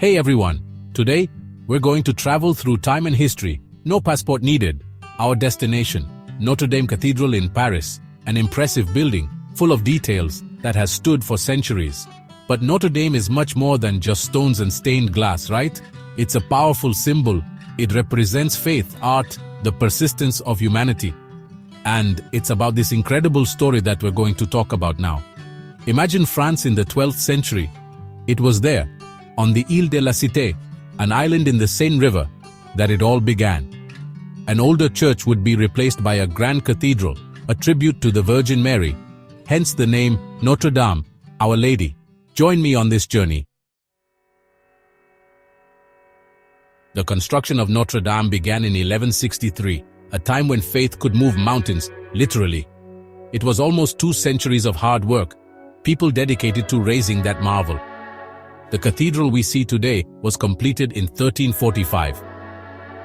Hey everyone, today we're going to travel through time and history. No passport needed. Our destination, Notre Dame Cathedral in Paris, an impressive building full of details that has stood for centuries. But Notre Dame is much more than just stones and stained glass, right? It's a powerful symbol. It represents faith, art, the persistence of humanity. And it's about this incredible story that we're going to talk about now. Imagine France in the 12th century. It was there, on the Ile de la Cité, an island in the Seine River, that it all began. An older church would be replaced by a grand cathedral, a tribute to the Virgin Mary, hence the name Notre Dame, Our Lady. Join me on this journey. The construction of Notre Dame began in 1163, a time when faith could move mountains, literally. It was almost 2 centuries of hard work, people dedicated to raising that marvel. The cathedral we see today was completed in 1345.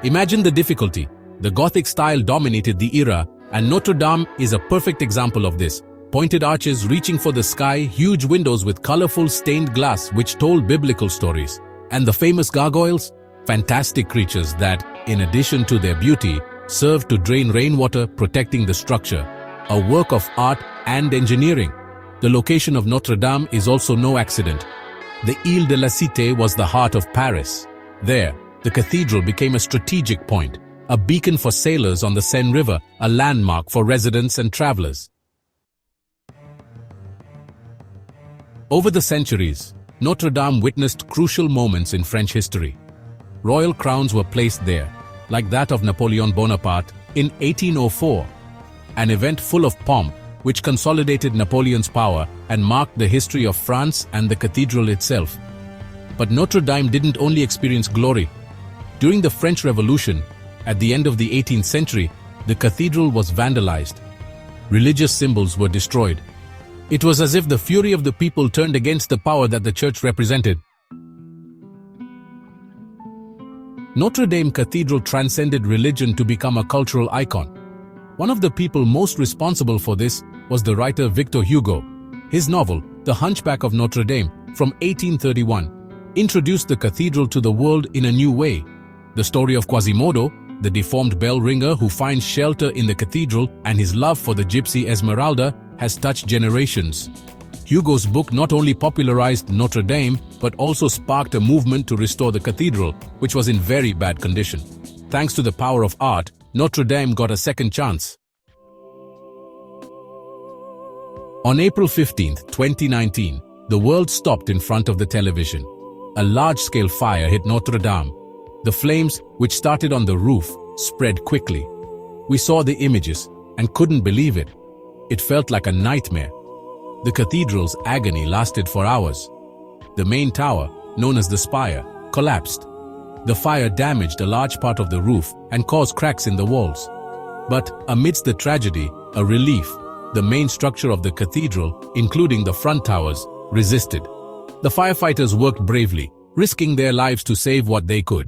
Imagine the difficulty. The Gothic style dominated the era, and Notre Dame is a perfect example of this. Pointed arches reaching for the sky, huge windows with colorful stained glass which told biblical stories. And the famous gargoyles? Fantastic creatures that, in addition to their beauty, served to drain rainwater, protecting the structure. A work of art and engineering. The location of Notre Dame is also no accident. The Ile de la Cité was the heart of Paris. There, the cathedral became a strategic point, a beacon for sailors on the Seine River, a landmark for residents and travelers. Over the centuries, Notre Dame witnessed crucial moments in French history. Royal crowns were placed there, like that of Napoleon Bonaparte in 1804, an event full of pomp which consolidated Napoleon's power and marked the history of France and the cathedral itself. But Notre Dame didn't only experience glory. During the French Revolution, at the end of the 18th century, the cathedral was vandalized. Religious symbols were destroyed. It was as if the fury of the people turned against the power that the church represented. Notre Dame Cathedral transcended religion to become a cultural icon. One of the people most responsible for this was the writer Victor Hugo. His novel, The Hunchback of Notre Dame, from 1831, introduced the cathedral to the world in a new way. The story of Quasimodo, the deformed bell ringer who finds shelter in the cathedral, and his love for the gypsy Esmeralda has touched generations. Hugo's book not only popularized Notre Dame, but also sparked a movement to restore the cathedral, which was in very bad condition. Thanks to the power of art, Notre Dame got a second chance. On April 15, 2019, the world stopped in front of the television. A large-scale fire hit Notre Dame. The flames, which started on the roof, spread quickly. We saw the images and couldn't believe it. It felt like a nightmare. The cathedral's agony lasted for hours. The main tower, known as the spire, collapsed. The fire damaged a large part of the roof and caused cracks in the walls. But amidst the tragedy, a relief. The main structure of the cathedral, including the front towers, resisted. The firefighters worked bravely, risking their lives to save what they could.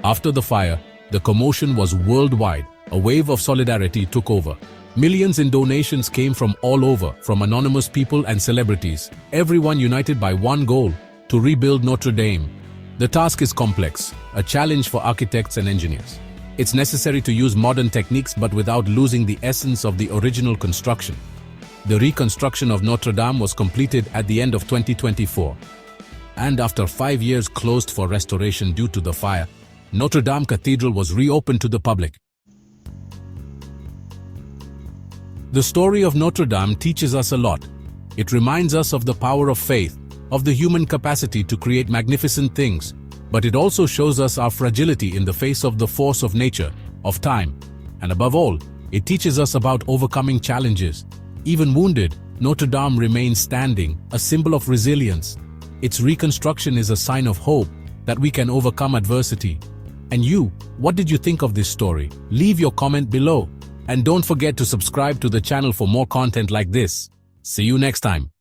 After the fire, the commotion was worldwide. A wave of solidarity took over. Millions in donations came from all over, from anonymous people and celebrities, everyone united by one goal: to rebuild Notre Dame. The task is complex, a challenge for architects and engineers. It's necessary to use modern techniques but without losing the essence of the original construction. The reconstruction of Notre Dame was completed at the end of 2024. And after 5 years closed for restoration due to the fire, Notre Dame Cathedral was reopened to the public. The story of Notre Dame teaches us a lot. It reminds us of the power of faith, of the human capacity to create magnificent things, but it also shows us our fragility in the face of the force of nature, of time. And above all, it teaches us about overcoming challenges. Even wounded, Notre Dame remains standing, a symbol of resilience. Its reconstruction is a sign of hope that we can overcome adversity. And you, what did you think of this story? Leave your comment below. And don't forget to subscribe to the channel for more content like this. See you next time.